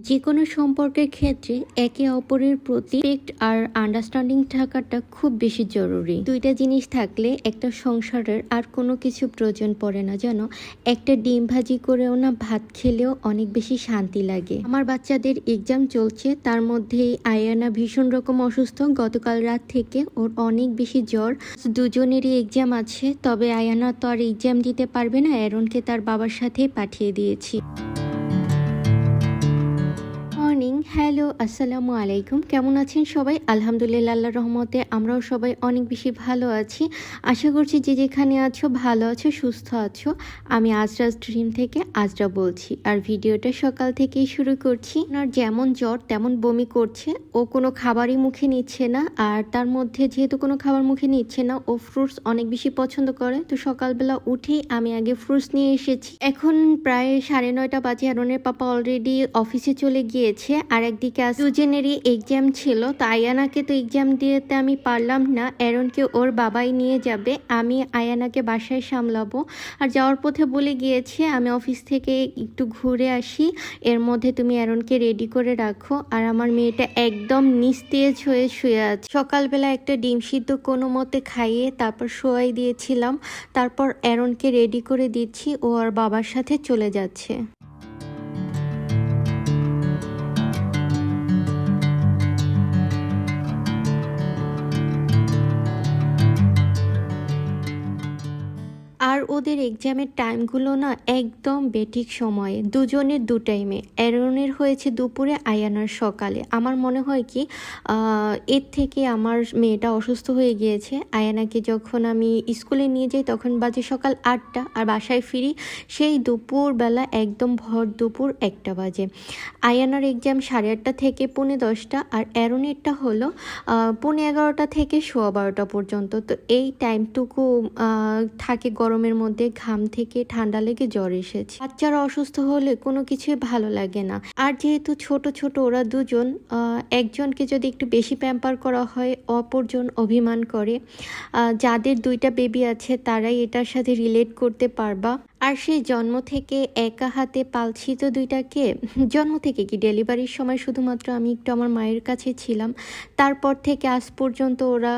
যেকোনো সম্পর্কের ক্ষেত্রে একে অপরের প্রতি রেসপেক্ট আর আন্ডারস্ট্যান্ডিং থাকাটা খুব বেশি জরুরি। দুইটা জিনিস থাকলে একটা সংসারের আর কোনো কিছু প্রয়োজন পড়ে না। যেন একটা ডিম ভাজি করেও না ভাত খেলেও অনেক বেশি শান্তি লাগে। আমার বাচ্চাদের এক্সাম চলছে, তার মধ্যেই আয়ানা ভীষণ রকম অসুস্থ। গতকাল রাত থেকে ওর অনেক বেশি জ্বর। দুজনেরই এক্সাম আছে, তবে আয়ানা তো আর এক্সাম দিতে পারবে না, অ্যারনকে তার বাবার সাথেই পাঠিয়ে দিয়েছি। মর্নিং, হ্যালো, আসসালামু আলাইকুম। কেমন আছেন সবাই? আলহামদুলিল্লাহ, আল্লাহর রহমতে আমরাও সবাই অনেক বেশি ভালো আছি। আশা করছি যে যেখানে আছো ভালো আছো, সুস্থ আছো। আমি আজরাজ ড্রিম থেকে আজরা বলছি, আর ভিডিওটা সকাল থেকেই শুরু করছি। আর যেমন জ্বর তেমন বমি করছে, ও কোনো খাবারই মুখে নিচ্ছে না। আর তার মধ্যে যেহেতু কোনো খাবার মুখে নিচ্ছে না, ও ফ্রুটস অনেক বেশি পছন্দ করে। তো সকালবেলা উঠেই আমি আগে ফ্রুটস নিয়ে এসেছি। এখন প্রায় 9:30 বাজে। অরুণের পাপা অলরেডি অফিসে চলে গিয়েছে। আর একদিকে দুজনেরই এক্সাম ছিল, তো আয়ানাকে তো এক্সাম দিতে আমি পারলাম না, অ্যারনকে ওর বাবাই নিয়ে যাবে। আমি আয়ানাকে বাসায় সামলাবো। আর যাওয়ার পথে বলে গিয়েছে আমি অফিস থেকে একটু ঘুরে আসি, এর মধ্যে তুমি অ্যারনকে রেডি করে রাখো। আর আমার মেয়েটা একদম নিস্তেজ হয়ে শুয়ে আছে। সকালবেলা একটা ডিম সিদ্ধ কোনো মতে খাইয়ে তারপর শোয়াই দিয়েছিলাম। তারপর অ্যারনকে রেডি করে দিচ্ছি, ও আর বাবার সাথে চলে যাচ্ছে। আর ওদের এক্সামের টাইমগুলো না একদম বেঠিক সময়ে, দুজনের দু টাইমে। অ্যারনের হয়েছে দুপুরে, আয়ানার সকালে। আমার মনে হয় কি এর থেকে আমার মেয়েটা অসুস্থ হয়ে গিয়েছে। আয়ানাকে যখন আমি স্কুলে নিয়ে যাই তখন বাজে সকাল 8টা, আর বাসায় ফিরি সেই দুপুরবেলা একদম ভর দুপুর 1টা বাজে। আয়ানার এক্সাম 8:30 থেকে 10:45, আর অ্যারনেরটা হলো 11:30 থেকে 12:15 পর্যন্ত। তো এই টাইমটুকু থাকে গরমের মধ্যে, ঘাম থেকে ঠান্ডা লেগে জ্বর এসেছে। বাচ্চারা অসুস্থ হলে কোনো কিছুই ভালো লাগে না। আর যেহেতু ছোট ছোট ওরা দুজন, একজনকে যদি একটু বেশি প্যাম্পার করা হয় অপরজন অভিমান করে। যাদের 2টা বেবি আছে তারাই এটার সাথে রিলেট করতে পারবা। আর সেই জন্ম থেকে একা হাতে পালছি তো 2টাকে। জন্ম থেকে কি, ডেলিভারির সময় শুধুমাত্র আমি একটু আমার মায়ের কাছে ছিলাম। তারপর থেকে আজ পর্যন্ত ওরা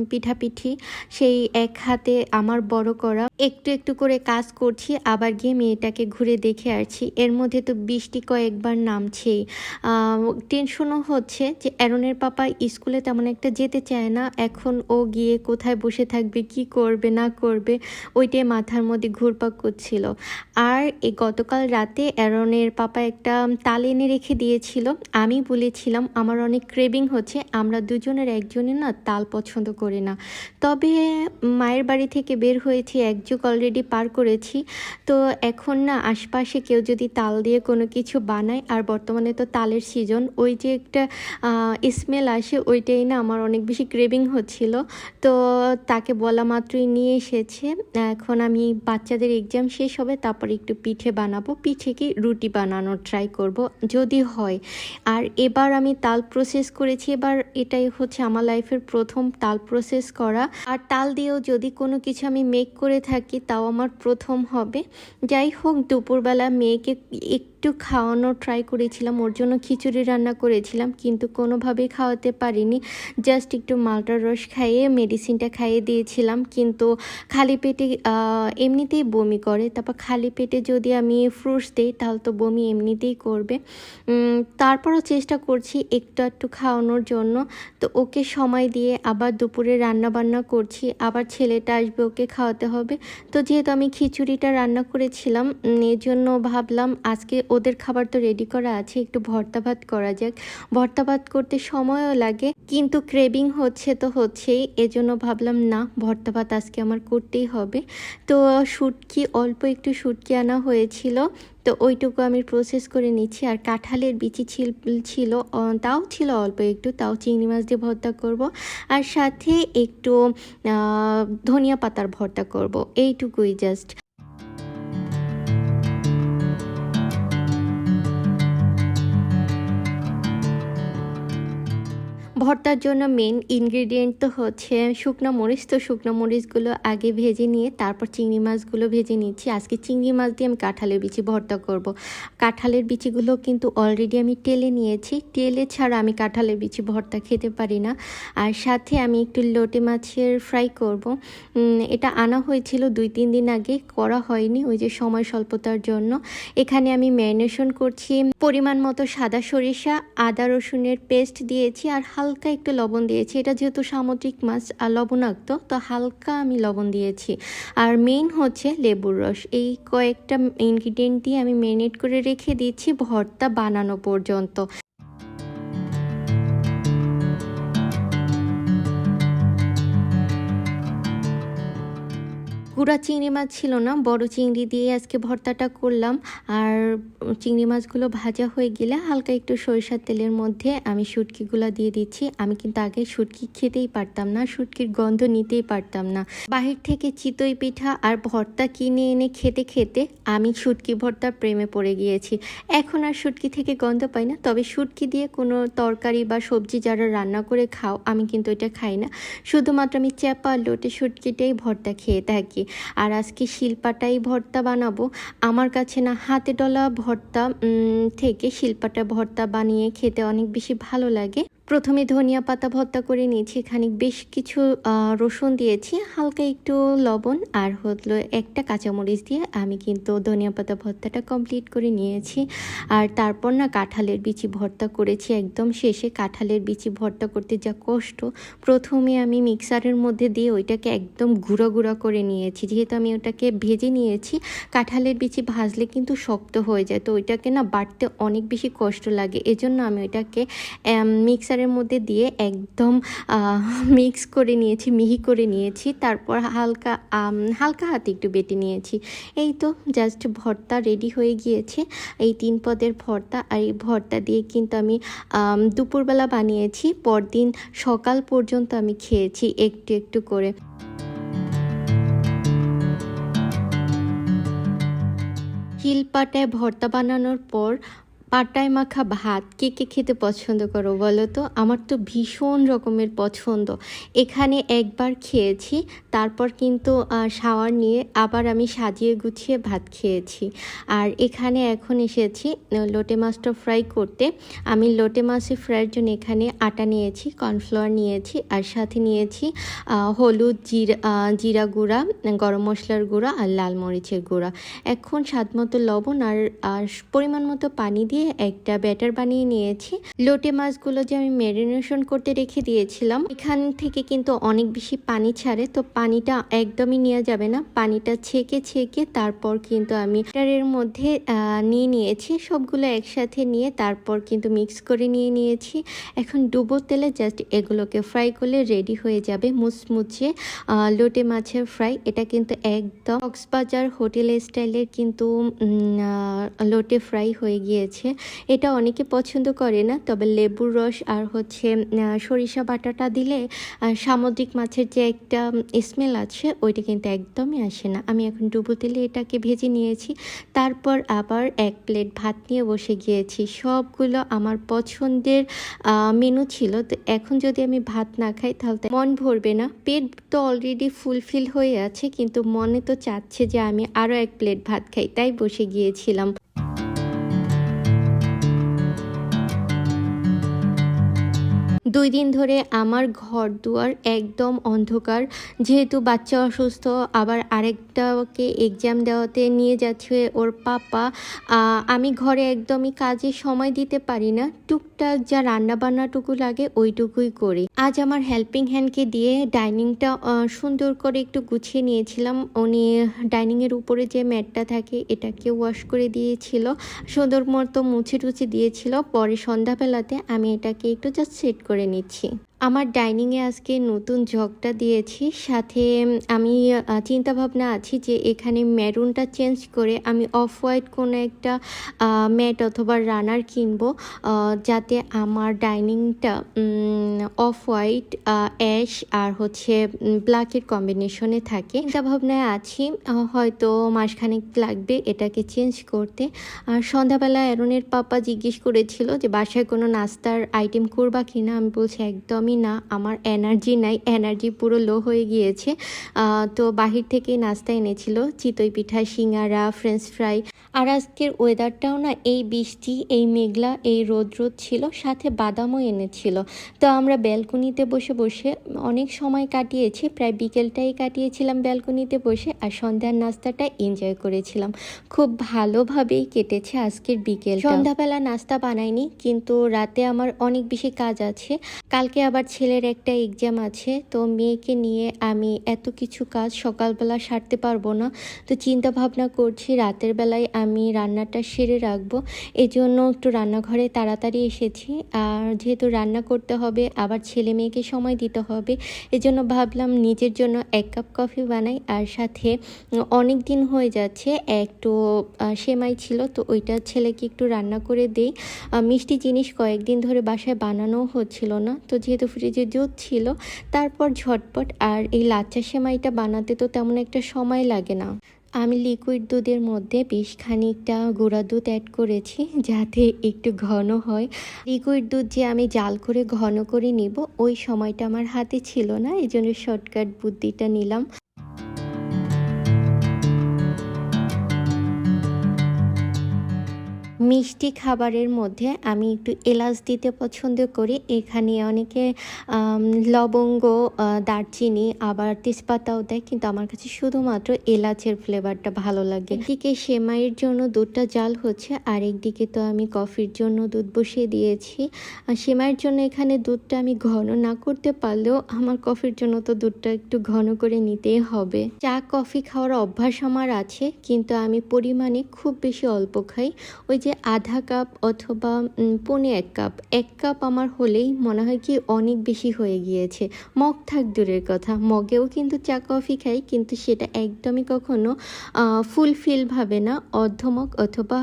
পিঠাপিঠি সেই এক হাতে আমার বড় করা। একটু একটু করে কাজ করছি, আবার গিয়ে মেয়েটাকে ঘুরে দেখে আসছি। এর মধ্যে তো বৃষ্টি কয়েকবার নামছেই। টেনশনও হচ্ছে যে অ্যারনের পাপা স্কুলে তেমন একটা যেতে চায় না। এখন ও গিয়ে কোথায় বসে থাকবে, কি করবে না করবে, ওইটাই মাথার মধ্যে ঘুরপাক করছিল। আর এই গতকাল রাতে অ্যারনের পাপা একটা তাল এনে রেখে দিয়েছিল। আমি বলেছিলাম আমার অনেক ক্রেভিং হচ্ছে, আমরা দুজনের একজনের না তাল পছন্দ করি না। তবে মায়ের বাড়ি থেকে বের হয়েছি, 1 যুগ অলরেডি পার করেছি। তো এখন না আশপাশে কেউ যদি তাল দিয়ে কোনো কিছু বানায়, আর বর্তমানে তো তালের সিজন, ওই যে একটা স্মেল আসে, ওইটাই না আমার অনেক বেশি ক্রেভিং হচ্ছিল। তো তাকে বলা মাত্রই নিয়ে এসেছে। এখন আমি বাচ্চাদের এক্সাম শেষ হবে তারপর একটু পিঠে বানাবো, পিঠে কি রুটি বানানোর ট্রাই করব যদি হয়। আর এবার আমি তাল প্রসেস করেছি, এবার এটাই হচ্ছে আমার লাইফের প্রথম তাল প্রসেস করা। আর তাল দিয়েও যদি কোনো কিছু আমি মেক করে থাকি তাও আমার প্রথম হবে। যাই হোক, দুপুরবেলা মেয়েকে একটু খাওয়ানোর ট্রাই করেছিলাম, ওর জন্য খিচুড়ি রান্না করেছিলাম, কিন্তু কোনোভাবেই খাওয়াতে পারিনি। জাস্ট একটু মালটার রস খাইয়ে মেডিসিনটা খাইয়ে দিয়েছিলাম। কিন্তু খালি পেটে এমনিতেই বমি করে, তারপর খালি পেটে যদি আমি ফ্রুটস দিই তাহলে তো বমি এমনিতেই করবে। তারপরও চেষ্টা করছি একটু একটু খাওয়ানোর জন্য। তো ওকে সময় দিয়ে আবার দুপুরে রান্না বান্না করছি, আবার ছেলেটা আসবে, ওকে খাওয়াতে হবে। তো যেহেতু আমি খিচুড়িটা রান্না করেছিলাম, এর জন্য ভাবলাম আজকে ওদের খাবার তো রেডি করা আছে, একটু ভর্তা ভাত করা যাক। ভর্তা ভাত করতে সময়ও লাগে, কিন্তু ক্রেভিং হচ্ছে তো হচ্ছেই, এজন্য ভাবলাম না, ভর্তা ভাত আজকে আমার করতেই হবে। তো শুটকি, অল্প একটু শুটকি আনা হয়েছিল, তো ওইটুকু আমি প্রসেস করে নিচ্ছি। আর কাঁঠালের বিচি ছিল, তাও ছিল অল্প একটু, তাও চিংড়ি মাছ দিয়ে ভর্তা করব। আর সাথে একটু ধনিয়া পাতার ভর্তা করব, এইটুকুই জাস্ট। ভর্তার জন্য মেন ইনগ্রেডিয়েন্ট তো হচ্ছে শুকনো মরিচ। তো শুকনো মরিচগুলো আগে ভেজে নিয়ে তারপর চিংড়ি মাছগুলো ভেজে নিচ্ছি। আজকে চিংড়ি মাছ দিয়ে আমি কাঁঠালের বিচি ভর্তা করব। কাঁঠালের বিচিগুলো কিন্তু অলরেডি আমি টেলে নিয়েছি। টেলে ছাড়া আমি কাঁঠালের বিচি ভর্তা খেতে পারি না। আর সাথে আমি একটু লোটে মাছের ফ্রাই করব। এটা আনা হয়েছিল 2-3 দিন আগে, করা হয়নি ওই যে সময় স্বল্পতার জন্য। এখানে আমি ম্যারিনেশন করছি। পরিমাণ মতো সাদা সরিষা, আদা রসুনের পেস্ট দিয়েছি আর হালকা একটু লবণ দিয়েছি। এটা যেহেতু সামুদ্রিক মাছ আর লবণাক্ত, তো হালকা আমি লবণ দিয়েছি। আর মেইন হচ্ছে লেবুর রস। এই কয়েকটা ইনগ্রিডিয়েন্ট দিয়ে আমি ম্যারিনেট করে রেখে দিচ্ছি ভর্তা বানানো পর্যন্ত। গুঁড়া চিংড়ি মাছ ছিল না, বড় চিংড়ি দিয়ে আজকে ভর্তাটা করলাম। আর চিংড়ি মাছগুলো ভাজা হয়ে গেলে হালকা একটু সরিষার তেলের মধ্যে আমি শুটকিগুলো দিয়ে দিচ্ছি। আমি কিন্তু আগে শুটকি খেতেই পারতাম না, শুটকির গন্ধ নিতেই পারতাম না। বাহির থেকে চিতই পিঠা আর ভর্তা কিনে এনে খেতে খেতে আমি শুটকি ভর্তার প্রেমে পড়ে গিয়েছি। এখন আর শুটকি থেকে গন্ধ পাই না, তবে শুটকি দিয়ে কোনো তরকারি বা সবজি যারা রান্না করে খাও, আমি কিন্তু এটা খাই না। শুধুমাত্র আমি চ্যাপা লোটে শুটকিটাই ভর্তা খেয়ে থাকি। আর আজকে শিলপাটাই ভর্তা বানাবো। আমার কাছে না হাতে ডলা ভর্তা থেকে শিলপাটা ভর্তা বানিয়ে খেতে অনেক বেশি ভালো লাগে। প্রথমে ধনিয়া পাতা ভর্তা করে নিয়েছি, খানিক বেশ কিছু রসুন দিয়েছি, হালকা একটু লবণ আর হলো একটা কাঁচামরিচ দিয়ে আমি কিন্তু ধনিয়া পাতা ভর্তাটা কমপ্লিট করে নিয়েছি। আর তারপর না কাঁঠালের বিচি ভর্তা করেছি একদম শেষে। কাঁঠালের বিচি ভর্তা করতে যা কষ্ট, প্রথমে আমি মিক্সারের মধ্যে দিয়ে ওইটাকে একদম গুঁড়ো গুঁড়ো করে নিয়েছি। যেহেতু আমি ওটাকে ভেজে নিয়েছি, কাঁঠালের বিচি ভাজলে কিন্তু শক্ত হয়ে যায়, তো ওইটাকে না বাটতে অনেক বেশি কষ্ট লাগে। এজন্য আমি ওইটাকে মিক্সারের মধ্যে দিয়ে একদম মিক্স করে নিয়েছি, মিহি করে নিয়েছি। তারপর হালকা হালকা হাতে একটু বেটে নিয়েছি। এই তো জাস্ট ভর্তা রেডি হয়ে গিয়েছে, এই 3 পদের ভর্তা। আর এই ভর্তা দিয়ে কিন্তু আমি দুপুরবেলা বানিয়েছি, পরদিন সকাল পর্যন্ত আমি খেয়েছি একটু একটু করে। শিলপাটায় ভর্তা বানানোর পর পাটায় মাখা ভাত কে কে খেতে পছন্দ করো বলো তো? আমার তো ভীষণ রকমের পছন্দ। এখানে একবার খেয়েছি, তারপর কিন্তু শাওয়ার নিয়ে আবার আমি সাজিয়ে গুছিয়ে ভাত খেয়েছি। আর এখানে এখন এসেছি লোটে মাছটা ফ্রাই করতে। আমি লোটে মাছের ফ্রাইয়ের জন্য এখানে আটা নিয়েছি, কর্নফ্লাওয়ার নিয়েছি, আর সাথে নিয়েছি হলুদ, জিরা গুঁড়া, গরম মশলার গুঁড়া আর লাল মরিচের গুঁড়া। এখন স্বাদ মতো লবণ আর পরিমাণ মতো পানি দিয়ে একটা ব্যাটার বানিয়ে নিয়েছি। লোটে মাছগুলো যে আমি ম্যারিনেশন করতে রেখে দিয়েছিলাম, এখান থেকে কিন্তু অনেক বেশি পানি ছাড়ে, তো পানিটা একদমই নেওয়া যাবে না। পানিটা ছেঁকে তারপর কিন্তু আমি ব্যাটারের মধ্যে নিয়ে নিয়েছি। সবগুলো একসাথে নিয়ে তারপর কিন্তু মিক্স করে নিয়েছি। এখন ডুবো তেলে জাস্ট এগুলোকে ফ্রাই করলে রেডি হয়ে যাবে মুচমুচে লোটে মাছের ফ্রাই। এটা কিন্তু একদম কক্সবাজার হোটেল স্টাইলের কিন্তু লোটে ফ্রাই হয়ে গিয়েছে। এটা অনেকে পছন্দ করে না, তবে লেবুর রস আর হচ্ছে সরিষা বাটাটা দিলে সামুদ্রিক মাছের যে একটা স্মেল আছে ওইটা কিন্তু একদমই আসে না। আমি এখন ডুবো তেলে এটাকে ভেজে নিয়েছি, তারপর আবার 1 প্লেট ভাত নিয়ে বসে গিয়েছি। সবগুলো আমার পছন্দের মেনু ছিল, তো এখন যদি আমি ভাত না খাই তাহলে মন ভরবে না। পেট তো অলরেডি ফুলফিল হয়ে আছে, কিন্তু মনে তো চাচ্ছে যে আমি আরও 1 প্লেট ভাত খাই, তাই বসে গিয়েছিলাম। 2 দিন ধরে আমার ঘর দুয়ার একদম অন্ধকার। যেহেতু বাচ্চা অসুস্থ, আবার আরেকটাকে এক্সাম দেওয়াতে নিয়ে যাচ্ছে ওর পাপা, আমি ঘরে একদমই কাজে সময় দিতে পারি না। টুকটাক যা রান্নাবান্নাটুকু লাগে ওইটুকুই করি। আজ আমার হেল্পিং হ্যান্ডকে দিয়ে ডাইনিংটা সুন্দর করে একটু গুছিয়ে নিয়েছিলাম। উনি ডাইনিংয়ের উপরে যে ম্যাটটা থাকে এটাকে ওয়াশ করে দিয়েছিল, সুন্দর মতো মুছে টুছে দিয়েছিল। পরে সন্ধ্যাবেলাতে আমি এটাকে একটু জাস্ট সেট করে নিচ্ছি। আমার ডাইনিংয়ে আজকে নতুন জগটা দিয়েছি, সাথে আমি চিন্তা ভাবনা আছি যে এখানে মেরুনটা চেঞ্জ করে আমি অফ হোয়াইট কোনো একটা ম্যাট অথবা রানার কিনবো, যাতে আমার ডাইনিংটা অফ হোয়াইট, অ্যাশ আর হচ্ছে ব্ল্যাকের কম্বিনেশনে থাকে। চিন্তা ভাবনায় আছি, হয়তো মাসখানেক লাগবে এটাকে চেঞ্জ করতে। আর সন্ধ্যাবেলা অ্যারনের পাপা জিজ্ঞেস করেছিল যে বাসায় কোনো নাস্তার আইটেম করবা কিনা। আমি বলছি একদমই না, আমার এনার্জি নাই, এনার্জি পুরো লো হয়ে গিয়েছে। তো বাহির থেকে নাস্তা এনেছিল, চিতই পিঠা, সিঙ্গারা, ফ্রেঞ্চ ফ্রাই। আর আজকের ওয়েদারটাও না এই বৃষ্টি, এই মেঘলা, এই রোদ রোদ ছিল, সাথে বাদামও এনেছিল। তো আমরা ব্যালকনিতে বসে বসে অনেক সময় কাটিয়েছি, প্রায় বিকেলটাই কাটিয়েছিলাম ব্যালকনিতে বসে, আর সন্ধ্যার নাস্তাটা এনজয় করেছিলাম। খুব ভালোভাবেই কেটেছে আজকের বিকেল। সন্ধ্যাবেলা নাস্তা বানাইনি, কিন্তু রাতে আমার অনেক বেশি কাজ আছে। কালকে আবার ছেলের একটা এক্সাম আছে, তো মেয়েকে নিয়ে আমি এত কিছু কাজ সকালবেলা সারতে পারবো না। তো চিন্তা ভাবনা করছি রাতের বেলায় আমি রান্নাটা সেরে রাখবো। এজন্য একটু রান্নাঘরে তাড়াতাড়ি এসেছি। আর যেহেতু রান্না করতে হবে, আবার ছেলে মেয়েকে সময় দিতে হবে, এজন্য ভাবলাম নিজের জন্য 1 কাপ কফি বানাই। আর সাথে অনেক দিন হয়ে যাচ্ছে, একটু সেমাই ছিল, তো ওইটা ছেলেকে একটু রান্না করে দেই। মিষ্টি জিনিস কয়েকদিন ধরে বাসায় বানানোও হচ্ছিল না, তো যেহেতু ফ্রিজে দুধ ছিল, তারপর ঝটপট। আর এই লাচ্চা সেমাইটা বানাতে তো তেমন একটা সময় লাগে না। আমি লিকুইড দুধের মধ্যে বেশ খানিকটা গুঁড়া দুধ অ্যাড করেছি, যাতে একটু ঘন হয়। লিকুইড দুধ যে আমি জাল করে ঘন করে নিব, ওই সময়টা আমার হাতে ছিল না, এই জন্য শর্টকাট বুদ্ধিটা নিলাম। মিষ্টি খাবারের মধ্যে আমি একটু এলাচ দিতে পছন্দ করি। এখানে অনেকে লবঙ্গ, দারচিনি, আবার তেজপাতাও দেয়, কিন্তু আমার কাছে শুধুমাত্র এলাচের ফ্লেভারটা ভালো লাগে। একদিকে সেমাইয়ের জন্য দুধটা জাল হচ্ছে, আর একদিকে তো আমি কফির জন্য দুধ বসিয়ে দিয়েছি। সেমাইয়ের জন্য এখানে দুধটা আমি ঘন না করতে পারলেও আমার কফির জন্য তো দুধটা একটু ঘন করে নিতেই হবে। চা কফি খাওয়ার অভ্যাস আমার আছে, কিন্তু আমি পরিমাণে খুব বেশি অল্প খাই। ওই যে আধা কাপ অথবা পৌনে 1 কাপ, 1 কাপ আমার হলেই মনে হয় কি অনেক বেশি হয়ে গিয়েছে। মগ থাক দূরের কথা, মগেও কিন্তু চা কফি খাই, কিন্তু সেটা একদমই কখনো ফুলফিলভাবে না, অর্ধমগ অথবা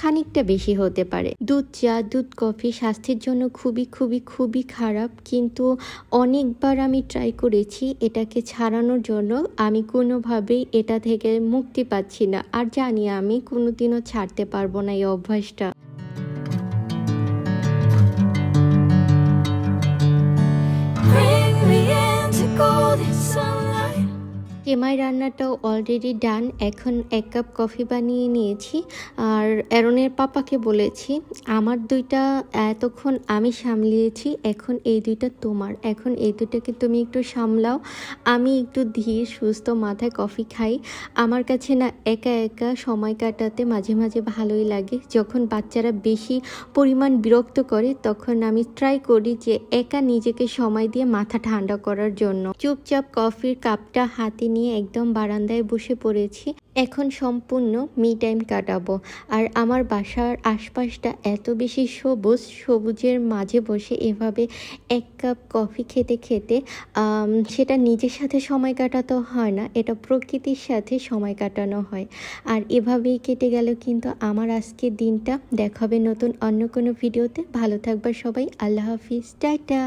খানিকটা বেশি হতে পারে। দুধ চা, দুধ কফি স্বাস্থ্যের জন্য খুবই খুবই খুবই খারাপ, কিন্তু অনেকবার আমি ট্রাই করেছি এটাকে ছাড়ানোর জন্য। আমি কোনোভাবেই এটা থেকে মুক্তি পাচ্ছি না, আর জানি আমি কোনোদিনও ছাড়তে পারবো না এই অভ্যাসটা। Bring me into golden sunlight. সেমাই রান্নাটাও অলরেডি ডান। এখন 1 কাপ কফি বানিয়ে নিয়েছি, আর অ্যারনের পাপাকে বলেছি আমার 2টা এতক্ষণ আমি সামলিয়েছি, এখন এই 2টা তোমার, এখন এই 2টাকে তুমি একটু সামলাও। আমি একটু ধীর সুস্থ মাথায় কফি খাই। আমার কাছে না একা একা সময় কাটাতে মাঝে মাঝে ভালোই লাগে। যখন বাচ্চারা বেশি পরিমাণ বিরক্ত করে, তখন আমি ট্রাই করি যে একা নিজেকে সময় দিয়ে মাথা ঠান্ডা করার জন্য। চুপচাপ কফির কাপটা হাতে নিয়ে একদম বারান্দায় বসে পড়েছি। এখন সম্পূর্ণ মি টাইম কাটাবো। আর আমার বাসার আশপাশটা এত বেশি সবুজ, সবুজের মাঝে বসে এভাবে 1 কাপ কফি খেতে খেতে সেটা নিজের সাথে সময় কাটাতে হয় না, এটা প্রকৃতির সাথে সময় কাটানো হয়। আর এভাবেই কেটে গেল কিন্তু আমার আজকের দিনটা। দেখা হবে নতুন অন্য কোনো ভিডিওতে। ভালো থাকবা সবাই, আল্লাহ হাফিজ, টাটা।